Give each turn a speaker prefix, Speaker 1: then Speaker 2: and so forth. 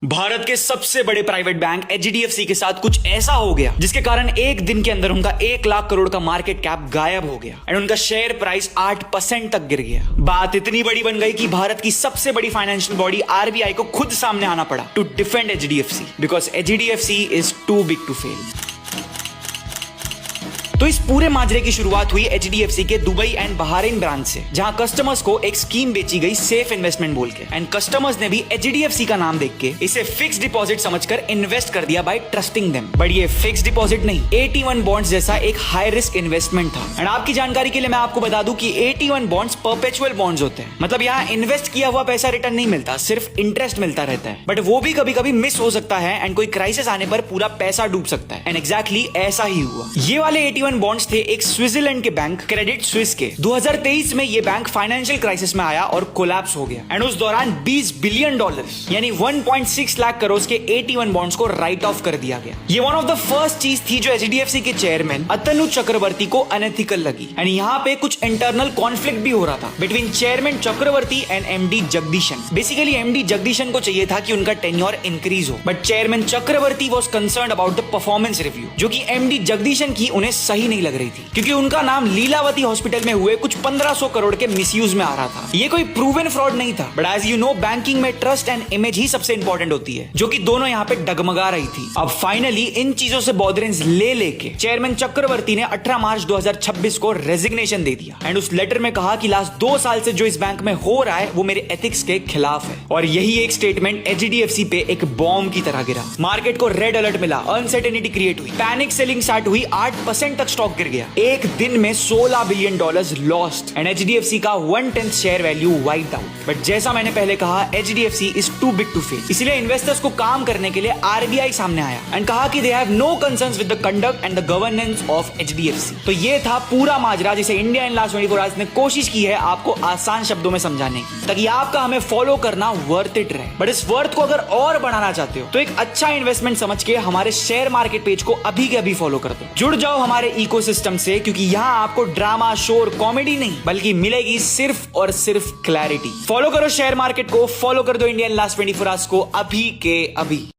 Speaker 1: भारत के सबसे बड़े प्राइवेट बैंक एचडीएफसी के साथ कुछ ऐसा हो गया जिसके कारण एक दिन के अंदर उनका 1 लाख करोड़ का मार्केट कैप गायब हो गया एंड उनका शेयर प्राइस 8% तक गिर गया। बात इतनी बड़ी बन गई कि भारत की सबसे बड़ी फाइनेंशियल बॉडी आरबीआई को खुद सामने आना पड़ा to defend HDFC because HDFC is too big to fail. तो इस पूरे माजरे की शुरुआत हुई एचडीएफसी के दुबई एंड बहरीन ब्रांच से, जहां कस्टमर्स को एक स्कीम बेची गई सेफ इन्वेस्टमेंट बोल के एंड कस्टमर्स ने भी एचडीएफसी का नाम देख के इसे फिक्स डिपॉजिट समझकर इन्वेस्ट कर दिया बाय ट्रस्टिंग देम। बट ये फिक्स डिपॉजिट नहीं, 81 बॉन्ड्स जैसा एक हाई रिस्क इन्वेस्टमेंट था। एंड आपकी जानकारी के लिए मैं आपको बता दूं कि 81 बॉन्ड्स परपेचुअल बॉन्ड्स होते हैं, मतलब यहाँ इन्वेस्ट किया हुआ पैसा रिटर्न नहीं मिलता, सिर्फ इंटरेस्ट मिलता रहता है। बट वो भी कभी कभी मिस हो सकता है एंड कोई क्राइसिस आने पर पूरा पैसा डूब सकता है। एंड एग्जैक्टली ऐसा ही हुआ। ये वाले 81 बॉन्ड्स थे एक स्विट्जरलैंड के बैंक क्रेडिट स्विस के। 2023 में ये बैंक फाइनेंशियल क्राइसिस में आया और कोलैप्स हो गया एंड उस दौरान $20 बिलियन यानी 1.6 लाख करोड़ के 81 बॉन्ड्स को राइट ऑफ कर दिया गया। ये वन ऑफ द फर्स्ट चीज थी जो एचडीएफसी के चेयरमैन अतनु चक्रवर्ती को अनएथिकल लगी एंड यहाँ पे कुछ इंटरनल कॉन्फ्लिक्ट भी हो रहा था between chairman Chakraborty and MD Jagdishan. Basically MD Jagdishan को चाहिए था कि उनका टेन्योर इंक्रीज हो, but chairman Chakraborty was concerned about the performance review, जो कि एमडी जगदीशन की उन्हें सही नहीं लग रही थी क्योंकि उनका नाम लीलावती हॉस्पिटल में हुए कुछ 1500 करोड़ के मिसयूज में आ रहा था। ये कोई प्रूवन फ्रॉड नहीं था, but as you know banking में ट्रस्ट एंड इमेज ही सबसे इंपॉर्टेंट होती है, जो कि दोनों यहाँ पे डगमगा रही थी। अब फाइनली इन चीजों से बॉदरेंस ले लेके चेयरमैन चक्रवर्ती ने 18 मार्च 2026 को रेजिग्नेशन दे दिया एंड उस लेटर में कहा कि लास्ट 2 साल से जो इस बैंक में हो रहा है वो मेरे एथिक्स के खिलाफ है। और यही एक स्टेटमेंट एचडीएफसी पे एक बॉम्ब की तरह गिरा। मार्केट को रेड अलर्ट मिला, अनसर्टेनिटी क्रिएट हुई, पैनिक सेलिंग स्टार्ट हुई, 8% तक स्टॉक गिर गया। एक दिन में $16 बिलियन लॉस्ट एंड एचडीएफसी का 1/10 share value wiped out. But जैसा मैंने पहले कहा, HDFC is too big to fail. इसलिए इन्वेस्टर्स को काम करने के लिए आरबीआई सामने आया एंड कहा कि they have no concerns with the conduct and the governance of HDFC. तो ये था पूरा माजरा जिसे इंडिया इन लास्ट 24 आवर्स ने कोशिश की है आपको आसान शब्दों में समझाने की, ताकि आपका हमें फॉलो करना वर्थ इट रहे। बट इस वर्थ को अगर और बढ़ाना चाहते हो तो एक अच्छा इन्वेस्टमेंट समझ के हमारे शेयर मार्केट पेज को अभी के अभी फॉलो कर दो। जुड़ जाओ हमारे इकोसिस्टम से, क्योंकि यहाँ आपको ड्रामा, शोर, कॉमेडी नहीं बल्कि मिलेगी सिर्फ और सिर्फ क्लैरिटी। फॉलो करो शेयर मार्केट को, फॉलो कर दो इंडियन लास्ट 24 आवर्स को अभी के अभी।